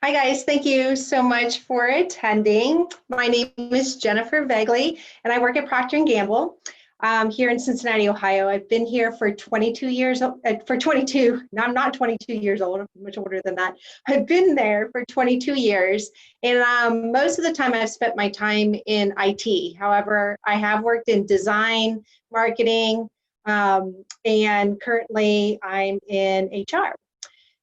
Hi guys, thank you so much for attending. My name is Jennifer Voegele and I work at Procter & Gamble here in Cincinnati, Ohio. I've been here for 22 years, no, I'm not 22 years old, I'm much older than that. I've been there for 22 years and most of the time I've spent my time in IT. However, I have worked in design, marketing, and currently I'm in HR.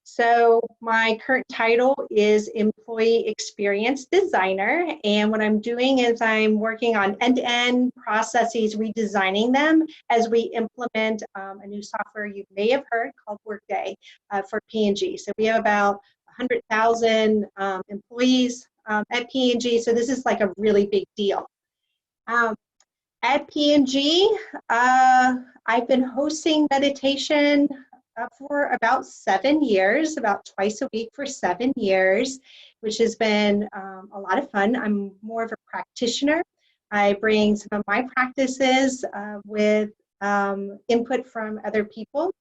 So my current title is Employee Experience Designer, and what I'm doing is I'm working on end-to-end processes, redesigning them as we implement a new software you may have heard called Workday for P&G. So we have about 100,000 employees at P&G, so this is like a really big deal. At P&G, I've been hosting meditation for about 7 years, about twice a week for 7 years, which has been a lot of fun. I'm more of a practitioner. I bring some of my practices with input from other people.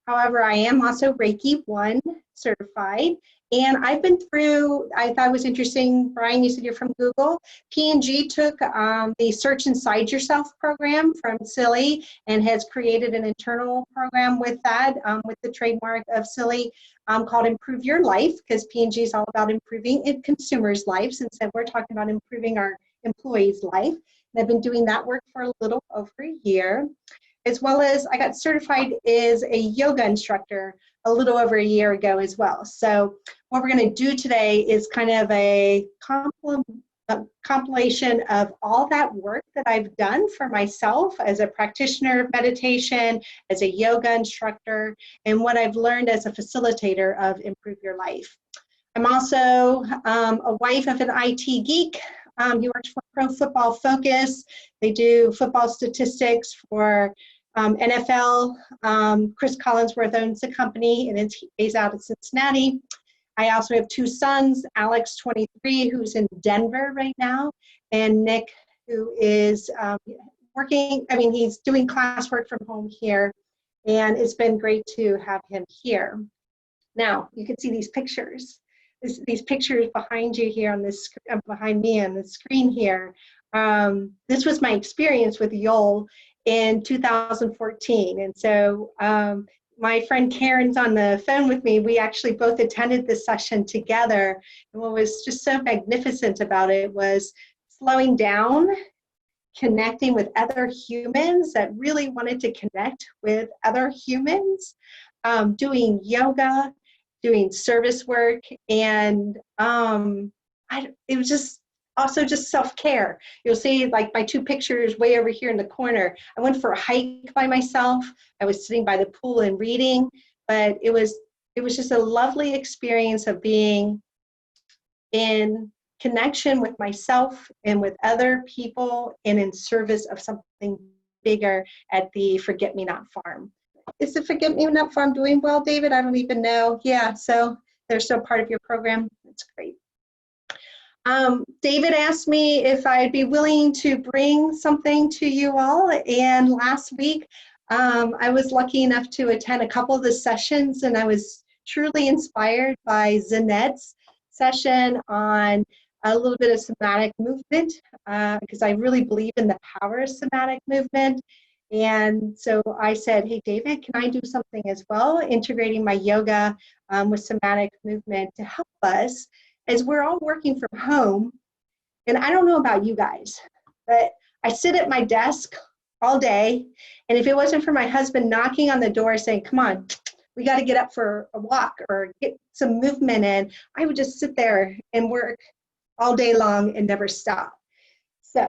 However, I am also Reiki 1 certified, and I've been through, I thought it was interesting, Brian, you said you're from Google. P&G took the Search Inside Yourself program from Silly and has created an internal program with that, with the trademark of Silly called Improve Your Life, because P&G is all about improving consumers' lives, and so we're talking about improving our employees' life. And I've been doing that work for a little over a year, as well as I got certified as a yoga instructor a little over a year ago as well. So what we're going to do today is kind of a compilation of all that work that I've done for myself as a practitioner of meditation, as a yoga instructor, and what I've learned as a facilitator of Improve Your Life. I'm also a wife of an IT geek. He works for Pro Football Focus. They do football statistics for NFL. Chris Collinsworth owns the company and it's based out of Cincinnati. I also have 2 sons, Alex, 23, who's in Denver right now, and Nick, who is he's doing classwork from home here, and it's been great to have him here. Now, you can see these pictures. These pictures behind you here on this, behind me on the screen here. This was my experience with Yoel in 2014, and so my friend Karen's on the phone with me. We actually both attended this session together, and what was just so magnificent about it was slowing down, connecting with other humans that really wanted to connect with other humans, doing yoga, doing service work, and it was just also just self-care. You'll see like my 2 pictures way over here in the corner. I went for a hike by myself. I was sitting by the pool and reading, but it was just a lovely experience of being in connection with myself and with other people and in service of something bigger at the Forget Me Not Farm. Is the Forget Me Not Farm doing well, David? I don't even know. Yeah, so they're still part of your program. That's great. David asked me if I'd be willing to bring something to you all, and last week I was lucky enough to attend a couple of the sessions, and I was truly inspired by Zanette's session on a little bit of somatic movement, because I really believe in the power of somatic movement. And so I said, hey, David, can I do something as well, integrating my yoga with somatic movement to help us as we're all working from home. And I don't know about you guys, but I sit at my desk all day, and if it wasn't for my husband knocking on the door saying, come on, we got to get up for a walk or get some movement in, I would just sit there and work all day long and never stop. So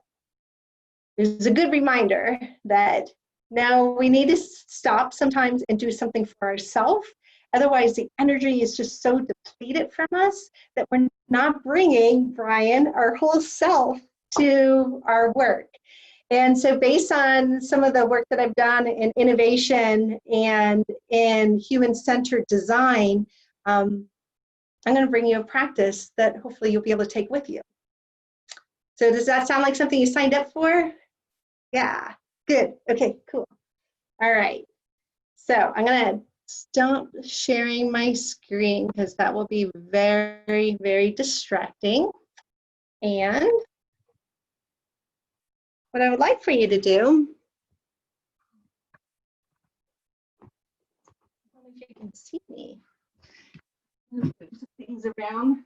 it's a good reminder that now we need to stop sometimes and do something for ourselves. Otherwise, the energy is just so depleted from us that we're not bringing, Brian, our whole self to our work. And so based on some of the work that I've done in innovation and in human-centered design, I'm going to bring you a practice that hopefully you'll be able to take with you. So does that sound like something you signed up for? Yeah, good. Okay, cool. All right. So I'm going to stop sharing my screen because that will be very, very distracting. And what I would like for you to do, I don't know if you can see me. Move some things around.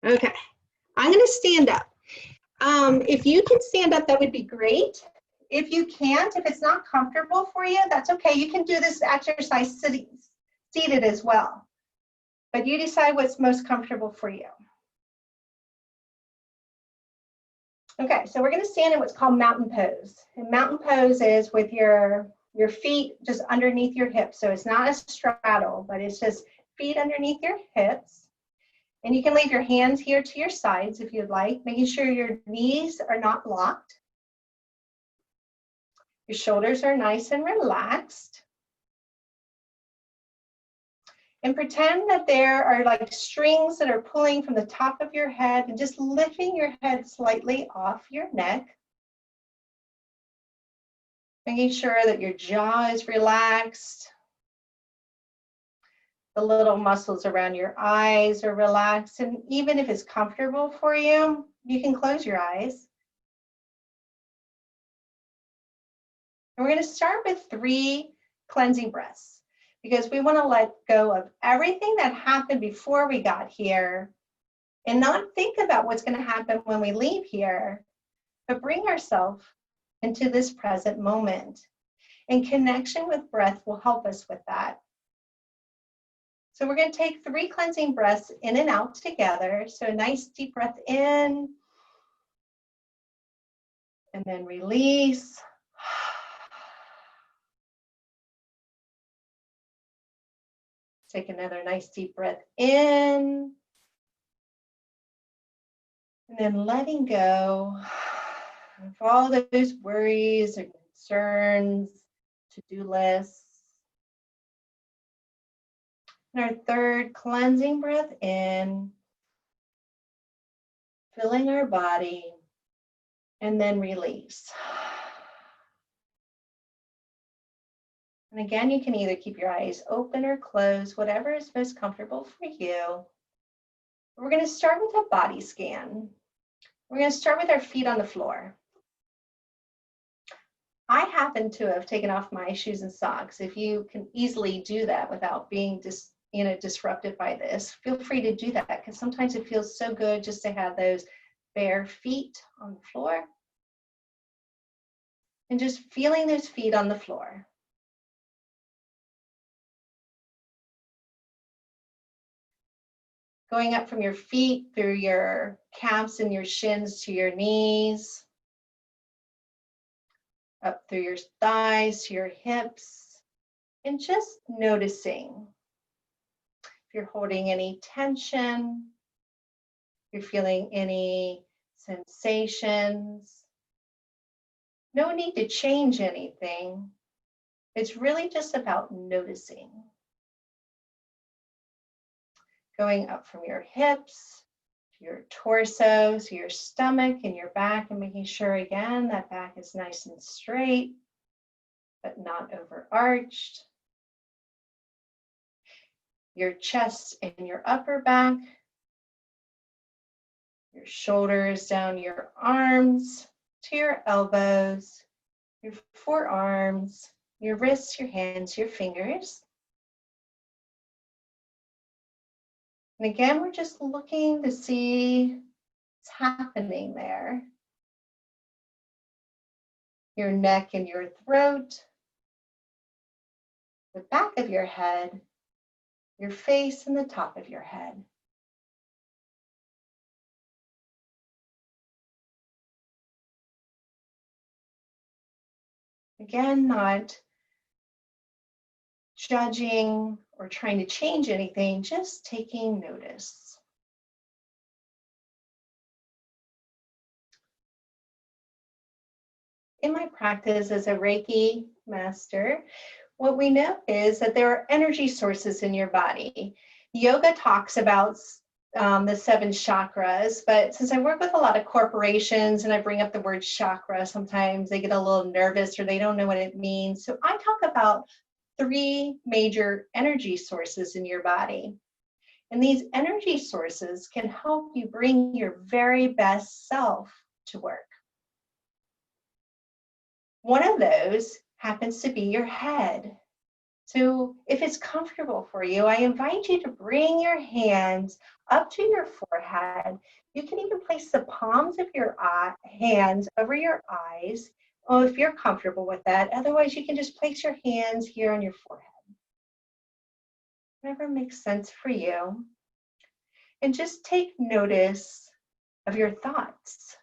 Okay, I'm going to stand up. If you can stand up, that would be great. If you can't, if it's not comfortable for you, that's okay. You can do this exercise seated as well. But you decide what's most comfortable for you. Okay, so we're going to stand in what's called mountain pose. And mountain pose is with your feet just underneath your hips. So it's not a straddle, but it's just feet underneath your hips. And you can leave your hands here to your sides if you'd like, making sure your knees are not locked. Your shoulders are nice and relaxed. And pretend that there are like strings that are pulling from the top of your head and just lifting your head slightly off your neck. Making sure that your jaw is relaxed. The little muscles around your eyes are relaxed. And even if it's comfortable for you, you can close your eyes. And we're going to start with 3 cleansing breaths because we want to let go of everything that happened before we got here and not think about what's going to happen when we leave here, but bring ourselves into this present moment. And connection with breath will help us with that. So we're going to take 3 cleansing breaths in and out together. So a nice deep breath in and then release. Take another nice deep breath in and then letting go of all those worries or concerns, to-do lists. And our 3rd cleansing breath in, filling our body, and then release. And again, you can either keep your eyes open or closed, whatever is most comfortable for you. We're going to start with a body scan. We're going to start with our feet on the floor. I happen to have taken off my shoes and socks. If you can easily do that without being disrupted by this, feel free to do that because sometimes it feels so good just to have those bare feet on the floor. And just feeling those feet on the floor. Going up from your feet through your calves and your shins to your knees. Up through your thighs to your hips. And just noticing if you're holding any tension, if you're feeling any sensations. No need to change anything. It's really just about noticing. Going up from your hips to your torso, to your stomach and your back, and making sure again that back is nice and straight, but not overarched. Your chest and your upper back, your shoulders down your arms to your elbows, your forearms, your wrists, your hands, your fingers. And again, we're just looking to see what's happening there. Your neck and your throat, the back of your head, your face and the top of your head. Again, not judging or trying to change anything, just taking notice. In my practice as a Reiki master, what we know is that there are energy sources in your body. Yoga talks about the 7 chakras, but since I work with a lot of corporations and I bring up the word chakra, sometimes they get a little nervous or they don't know what it means. So I talk about 3 major energy sources in your body. And these energy sources can help you bring your very best self to work. One of those happens to be your head. So if it's comfortable for you, I invite you to bring your hands up to your forehead. You can even place the palms of your hands over your eyes, if you're comfortable with that. Otherwise, you can just place your hands here on your forehead. Whatever makes sense for you. And just take notice of your thoughts.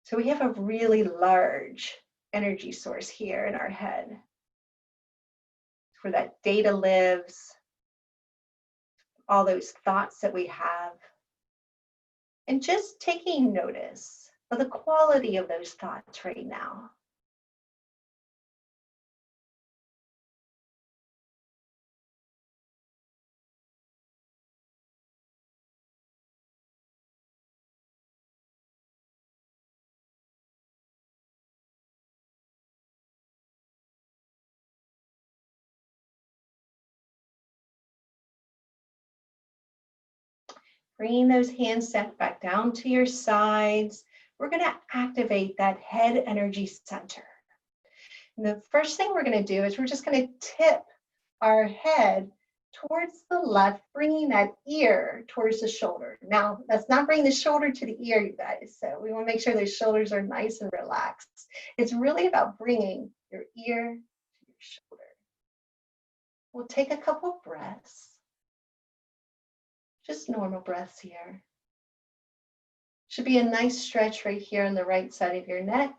So we have a really large energy source here in our head. It's where that data lives, all those thoughts that we have. And just taking notice of the quality of those thoughts right now. Bringing those hands set back down to your sides, we're going to activate that head energy center. And the first thing we're going to do is we're just going to tip our head towards the left, bringing that ear towards the shoulder. Now, let's not bring the shoulder to the ear, you guys. So we want to make sure those shoulders are nice and relaxed. It's really about bringing your ear to your shoulder. We'll take a couple breaths. Just normal breaths here. Should be a nice stretch right here on the right side of your neck.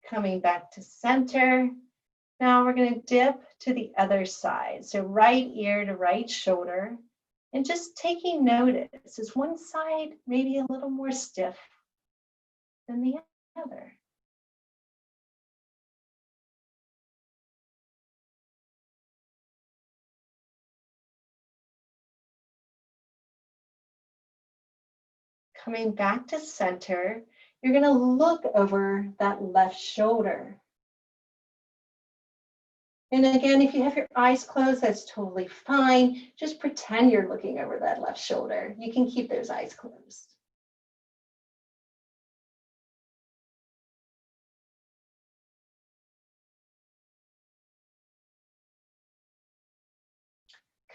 Coming back to center. Now we're going to dip to the other side. So right ear to right shoulder. And just taking notice, is one side maybe a little more stiff than the other? Coming back to center, you're going to look over that left shoulder. And again, if you have your eyes closed, that's totally fine. Just pretend you're looking over that left shoulder. You can keep those eyes closed.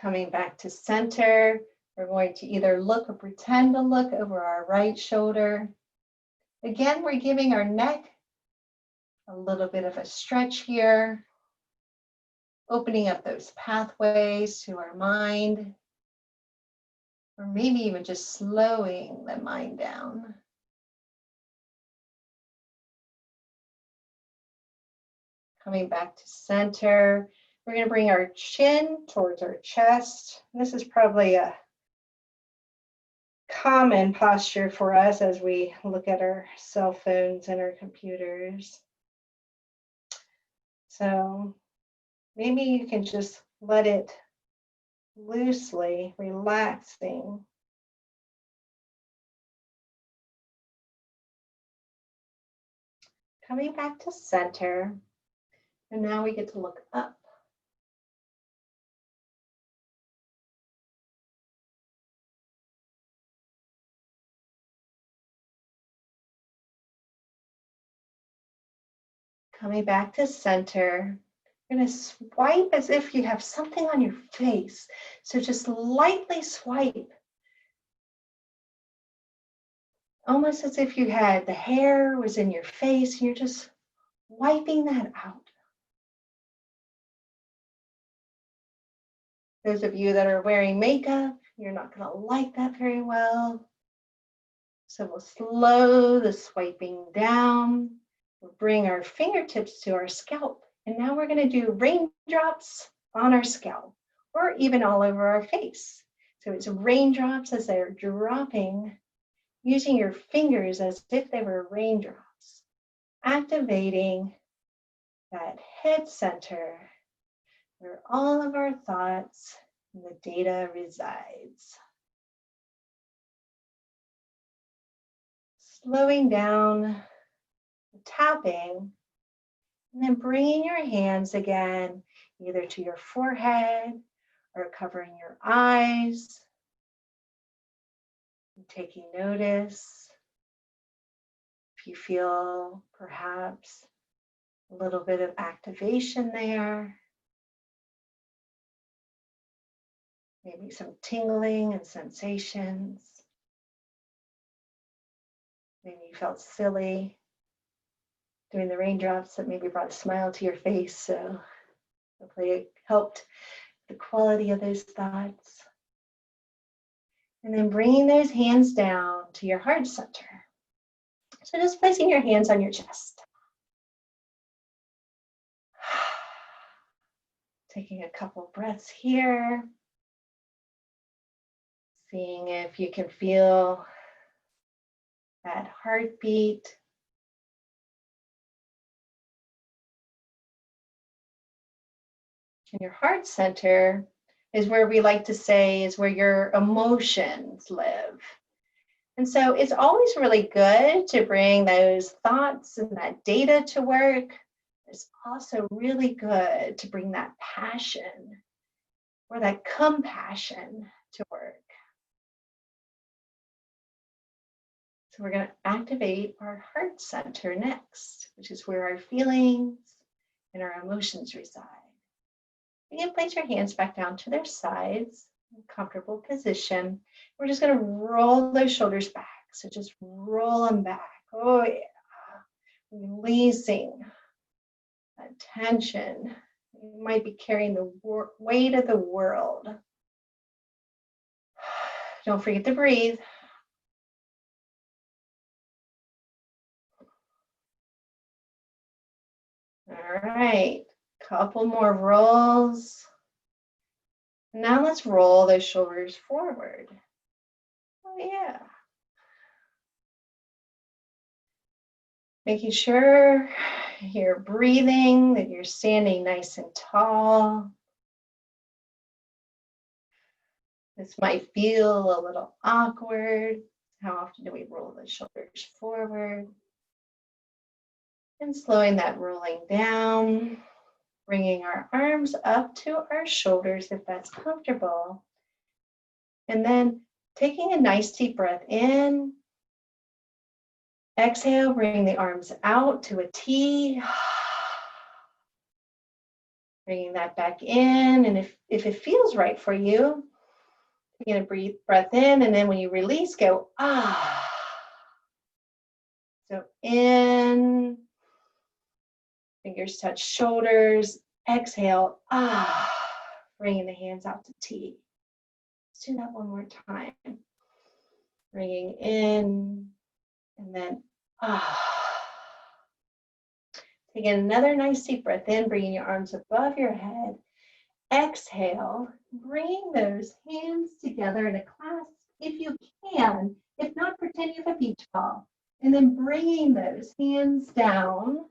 Coming back to center, we're going to either look or pretend to look over our right shoulder. Again, we're giving our neck a little bit of a stretch here, opening up those pathways to our mind, or maybe even just slowing the mind down. Coming back to center, we're going to bring our chin towards our chest. This is probably a common posture for us as we look at our cell phones and our computers. So maybe you can just let it loosely, relaxing. Coming back to center, and now we get to look up. Coming back to center, you're going to swipe as if you have something on your face. So just lightly swipe. Almost as if you had the hair was in your face, and you're just wiping that out. Those of you that are wearing makeup, you're not going to like that very well. So we'll slow the swiping down. We'll bring our fingertips to our scalp. And now we're going to do raindrops on our scalp, or even all over our face. So it's raindrops as they're dropping, using your fingers as if they were raindrops, activating that head center where all of our thoughts and the data resides. Slowing down, tapping, And then bringing your hands again, either to your forehead or covering your eyes. And taking notice if you feel perhaps a little bit of activation there. Maybe some tingling and sensations. Maybe you felt silly doing the raindrops that maybe brought a smile to your face. So hopefully it helped the quality of those thoughts. And then bringing those hands down to your heart center. So just placing your hands on your chest. Taking a couple breaths here. Seeing if you can feel that heartbeat. And your heart center is where we like to say is where your emotions live. And so it's always really good to bring those thoughts and that data to work. It's also really good to bring that passion or that compassion to work. So we're going to activate our heart center next, which is where our feelings and our emotions reside. You can place your hands back down to their sides, in a comfortable position. We're just going to roll those shoulders back. So just roll them back. Oh yeah. Releasing that tension. You might be carrying the weight of the world. Don't forget to breathe. All right, couple more rolls. Now let's roll those shoulders forward. Oh yeah. Making sure you're breathing, that you're standing nice and tall. This might feel a little awkward. How often do we roll the shoulders forward? And slowing that rolling down, bringing our arms up to our shoulders if that's comfortable. And then taking a nice deep breath in. Exhale, bring the arms out to a T. Bringing that back in. And if it feels right for you, you're going to breath in. And then when you release, go ah. So in. Fingers touch shoulders. Exhale, ah. Bringing the hands out to T. Let's do that one more time. Bringing in. And then ah. Taking another nice deep breath in, bringing your arms above your head. Exhale, bringing those hands together in a clasp if you can. If not, pretend you have a beach ball. And then bringing those hands down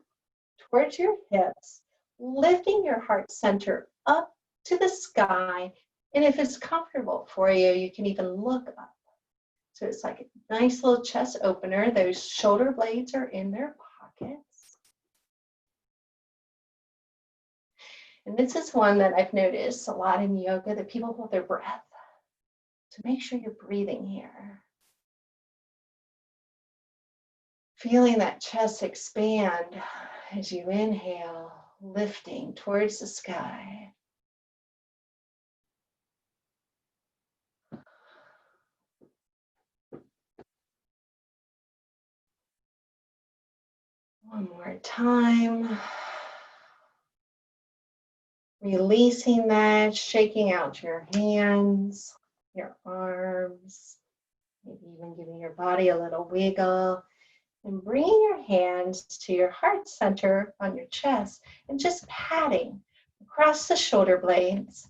towards your hips, lifting your heart center up to the sky. And if it's comfortable for you, you can even look up. So it's like a nice little chest opener. Those shoulder blades are in their pockets. And this is one that I've noticed a lot in yoga, that people hold their breath. So make sure you're breathing here. Feeling that chest expand as you inhale, lifting towards the sky. One more time. Releasing that, shaking out your hands, your arms, maybe even giving your body a little wiggle. And bringing your hands to your heart center on your chest and just patting across the shoulder blades.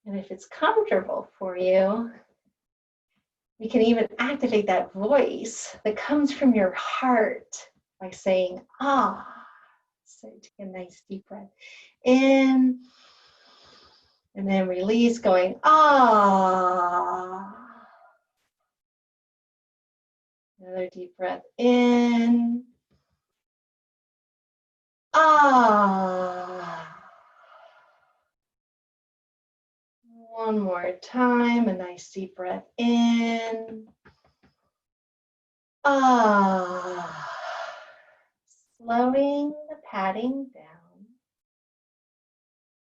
And if it's comfortable for you, you can even activate that voice that comes from your heart by saying, ah. So take a nice deep breath in, and then release, going, ah. Another deep breath in. Ah. One more time, a nice deep breath in. Ah. Slowing the padding down.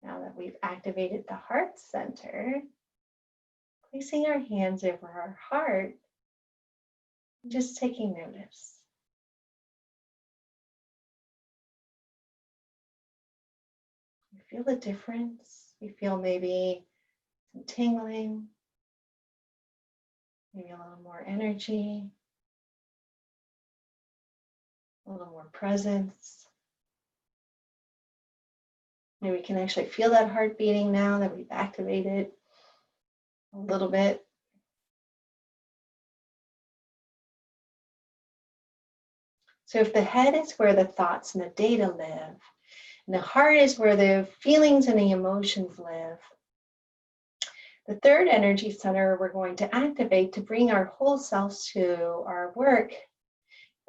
Now that we've activated the heart center, placing our hands over our heart, and just taking notice. You feel the difference? You feel maybe some tingling, maybe a little more energy, a little more presence. Maybe we can actually feel that heart beating now that we've activated a little bit. So if the head is where the thoughts and the data live, and the heart is where the feelings and the emotions live, the third energy center we're going to activate to bring our whole selves to our work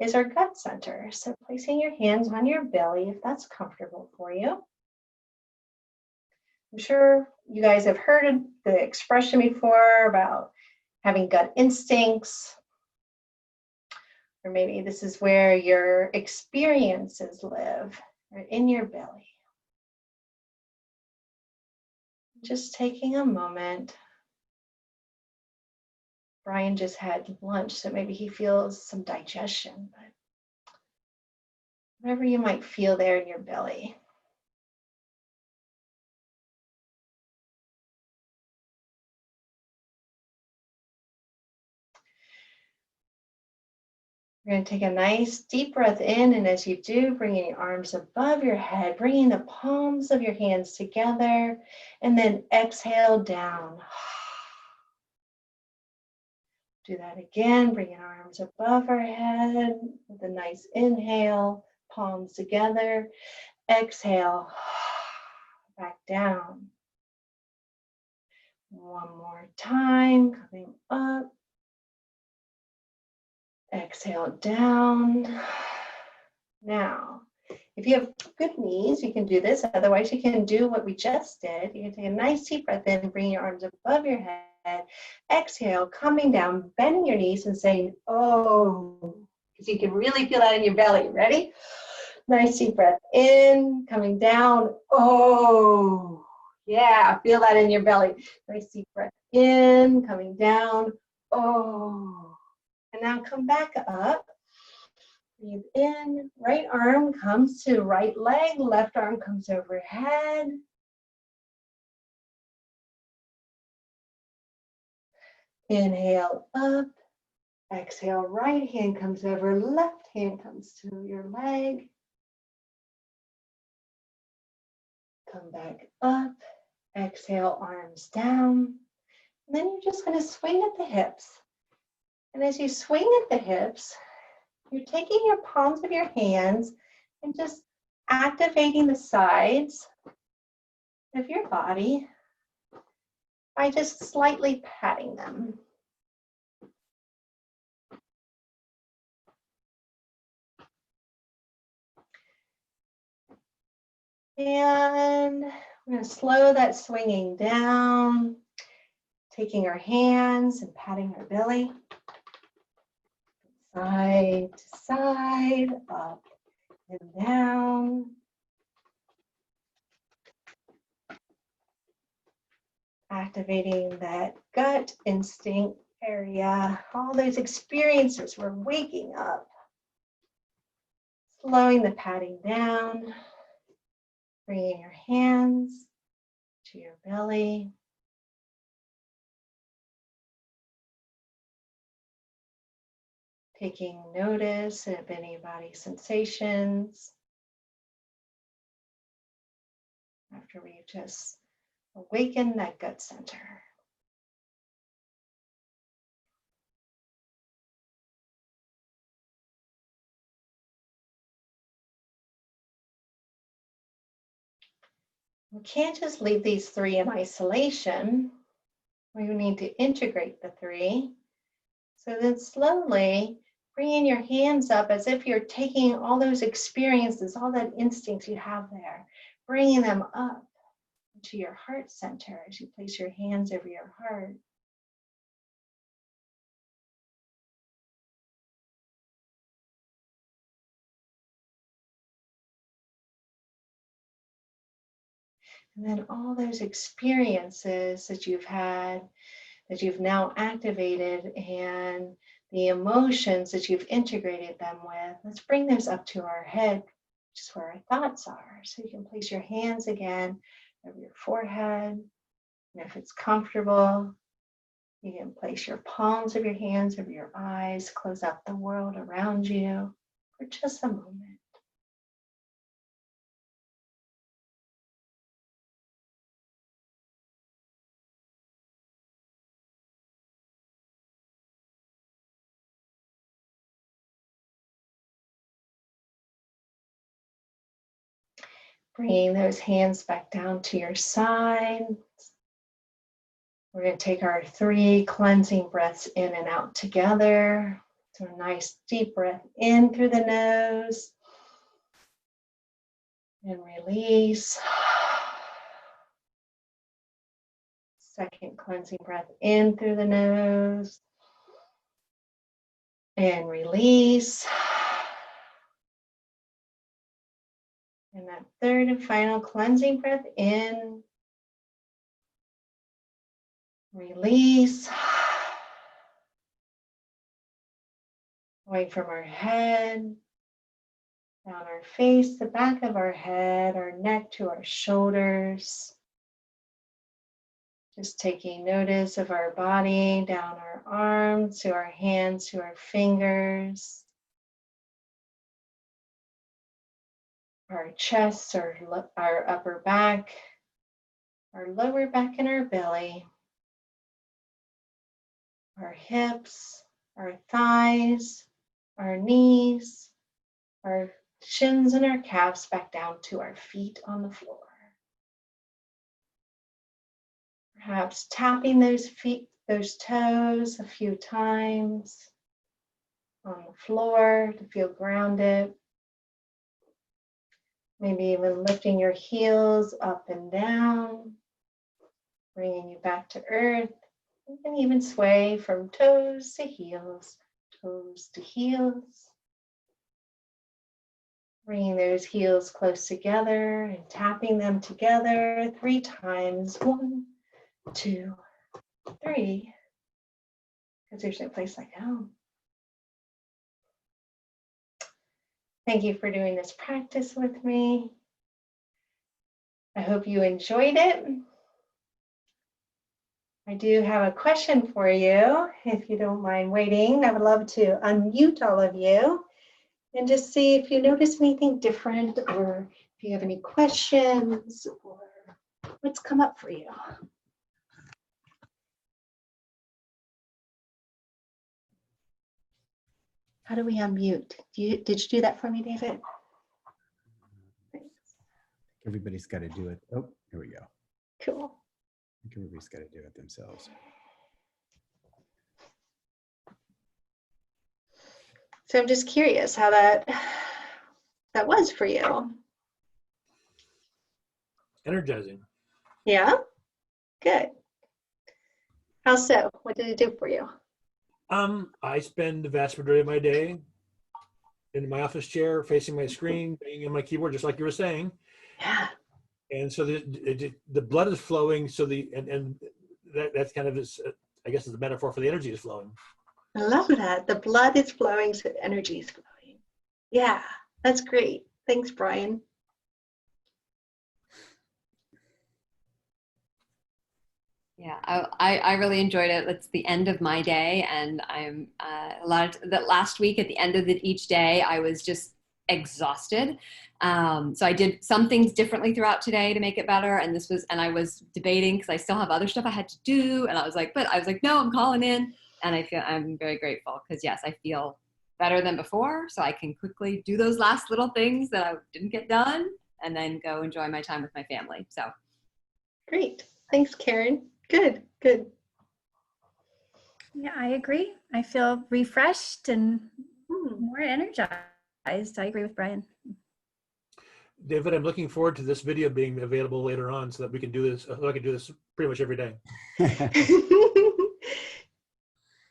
is our gut center. So placing your hands on your belly, if that's comfortable for you. I'm sure you guys have heard the expression before about having gut instincts, or maybe this is where your experiences live, right in your belly. Just taking a moment. Brian just had lunch, so maybe he feels some digestion, but whatever you might feel there in your belly. We're going to take a nice deep breath in, and as you do, bringing your arms above your head, bringing the palms of your hands together, and then exhale down. Do that again, bringing our arms above our head with a nice inhale, palms together, exhale, back down. One more time, coming up. Exhale down. Now, if you have good knees, you can do this. Otherwise, you can do what we just did. You can take a nice deep breath in, bring your arms above your head. Exhale, coming down, bending your knees and saying, oh, because you can really feel that in your belly. Ready? Nice deep breath in, coming down. Oh, yeah, feel that in your belly. Nice deep breath in, coming down. Oh. And now come back up. Breathe in. Right arm comes to right leg. Left arm comes overhead. Inhale up. Exhale, right hand comes over. Left hand comes to your leg. Come back up. Exhale, arms down. And then you're just going to swing at the hips. And as you swing at the hips, you're taking your palms of your hands and just activating the sides of your body by just slightly patting them. And we're going to slow that swinging down, taking our hands and patting our belly. Side to side, up and down. Activating that gut instinct area, all those experiences, we're waking up. Slowing the patting down, bringing your hands to your belly. Taking notice of any body sensations after we've just awakened that gut center. We can't just leave these three in isolation. We need to integrate the three. So then slowly bringing your hands up as if you're taking all those experiences, all that instincts you have there, bringing them up to your heart center as you place your hands over your heart. And then all those experiences that you've had, that you've now activated, and the emotions that you've integrated them with, let's bring those up to our head, which is where our thoughts are. So you can place your hands again over your forehead. And if it's comfortable, you can place your palms of your hands over your eyes, close out the world around you for just a moment. Bringing those hands back down to your side. We're going to take our 3 cleansing breaths in and out together. So a nice deep breath in through the nose and release. Second cleansing breath in through the nose and release. And that third and final cleansing breath in, release. Away from our head, down our face, the back of our head, our neck to our shoulders. Just taking notice of our body, down our arms, to our hands, to our fingers. Our chest, our upper back, our lower back and our belly. Our hips, our thighs, our knees, our shins and our calves back down to our feet on the floor. Perhaps tapping those feet, those toes a few times on the floor to feel grounded. Maybe even lifting your heels up and down, bringing you back to earth. You can even sway from toes to heels, toes to heels. Bringing those heels close together and tapping them together 3 times. 1, 2, 3. Because there's no place like home. Thank you for doing this practice with me. I hope you enjoyed it. I do have a question for you, if you don't mind waiting. I would love to unmute all of you and just see if you notice anything different, or if you have any questions, or what's come up for you. How do we unmute? Did you do that for me, David? Thanks. Everybody's got to do it. Oh, here we go. Cool. I think everybody's got to do it themselves. So I'm just curious how that was for you. Energizing. Yeah? Good. How so? What did it do for you? I spend the vast majority of my day in my office chair, facing my screen, banging on my keyboard, just like you were saying. Yeah. And so the blood is flowing. So that's kind of this, I guess, is the metaphor for the energy is flowing. I love that. The blood is flowing, so the energy is flowing. Yeah, that's great. Thanks, Brian. Yeah, I really enjoyed it. It's the end of my day, and I'm that last week at the end of each day, I was just exhausted. So I did some things differently throughout today to make it better. And I was debating because I still have other stuff I had to do. And I was like, no, I'm calling in. And I'm very grateful because yes, I feel better than before. So I can quickly do those last little things that I didn't get done and then go enjoy my time with my family. So. Great. Thanks, Karen. Good, good. Yeah, I agree. I feel refreshed and more energized. I agree with Brian. David, I'm looking forward to this video being available later on so that we can do this. I can do this pretty much every day.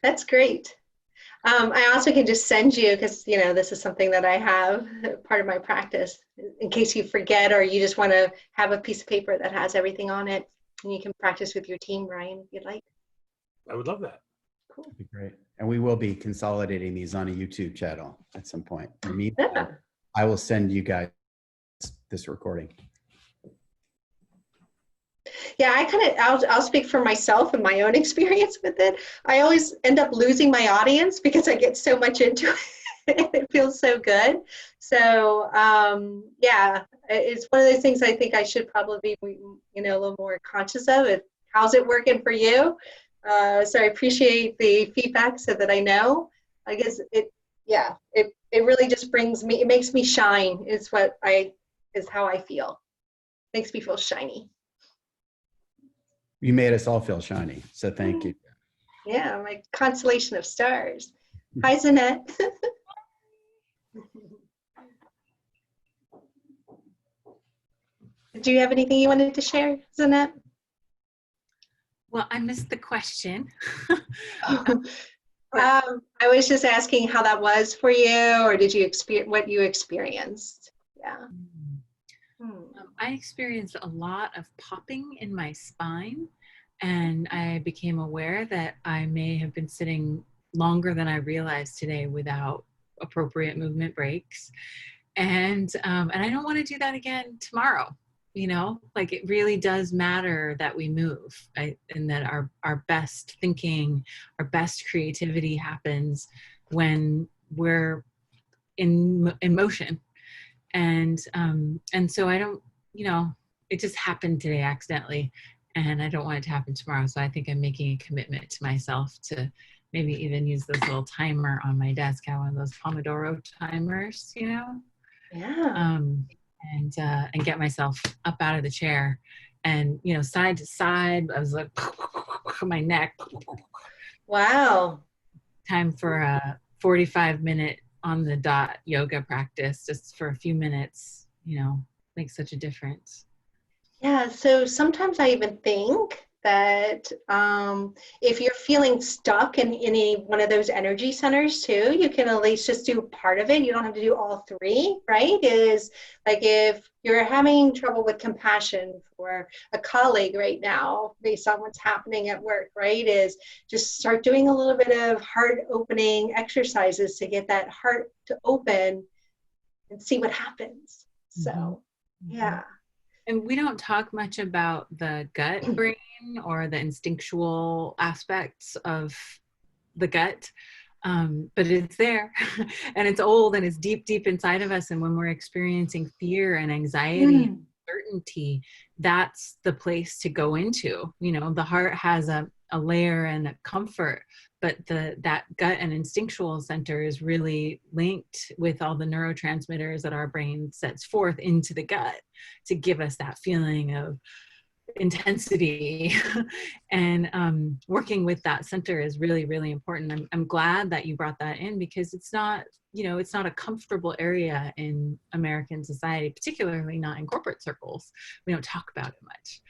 That's great. I also can just send you, because this is something that I have part of my practice, in case you forget or you just want to have a piece of paper that has everything on it, and you can practice with your team, Ryan, if you'd like. I would love that. Cool. That'd be great. And we will be consolidating these on a YouTube channel at some point. In the meantime, Yeah. I will send you guys this recording. Yeah, I'll speak for myself and my own experience with it. I always end up losing my audience because I get so much into it. It feels so good. So yeah, it's one of those things I think I should probably be, a little more conscious of it. How's it working for you? So I appreciate the feedback so that I know. I guess it really just it makes me shine is how I feel. Makes me feel shiny. You made us all feel shiny, so thank you. Yeah, my constellation of stars. Hi, Zanette. Do you have anything you wanted to share, Zanette? Well, I missed the question. I was just asking how that was for you, or did you experience what you experienced? Yeah. I experienced a lot of popping in my spine, and I became aware that I may have been sitting longer than I realized today without appropriate movement breaks. And I don't want to do that again tomorrow. Like it really does matter that we move, and that our best thinking, our best creativity happens when we're in motion. And so I don't, it just happened today accidentally, and I don't want it to happen tomorrow. So I think I'm making a commitment to myself to maybe even use this little timer on my desk. I have one of those Pomodoro timers, Yeah. And get myself up out of the chair and, side to side. I was like, my neck. Wow. Time for a 45-minute on the dot yoga practice, just for a few minutes, makes such a difference. Yeah, so sometimes I even think that if you're feeling stuck in any one of those energy centers too, you can at least just do part of it. You don't have to do all three, right? Is like if you're having trouble with compassion for a colleague right now, based on what's happening at work, right? Is just start doing a little bit of heart opening exercises to get that heart to open and see what happens. So, yeah. And we don't talk much about the gut brain or the instinctual aspects of the gut, but it's there and it's old and it's deep, deep inside of us. And when we're experiencing fear and anxiety and uncertainty, that's the place to go into. The heart has a layer and a comfort, but that gut and instinctual center is really linked with all the neurotransmitters that our brain sets forth into the gut to give us that feeling of intensity. And working with that center is really, really important. I'm glad that you brought that in, because it's not a comfortable area in American society, particularly not in corporate circles. We don't talk about it much.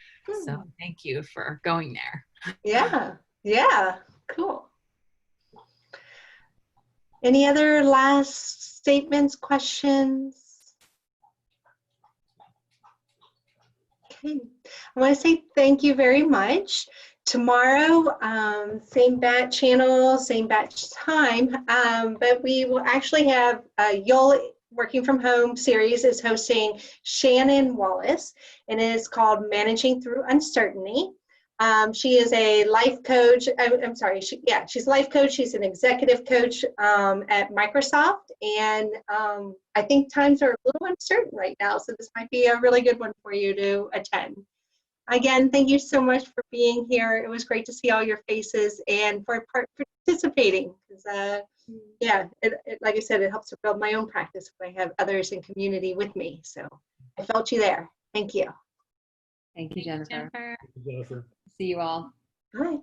So thank you for going there. Yeah, cool. Any other last statements, questions? Okay, I want to say thank you very much. Tomorrow, same bat channel, same batch time, but we will actually have Yole Working From Home series is hosting Shannon Wallace, and it is called Managing Through Uncertainty. She is a life coach. I'm sorry. She's a life coach. She's an executive coach at Microsoft. And I think times are a little uncertain right now. So this might be a really good one for you to attend. Again, thank you so much for being here. It was great to see all your faces and for participating. Like I said, it helps to build my own practice when I have others in community with me. So I felt you there. Thank you. Thank you, Jennifer. Jennifer. See you all. Bye.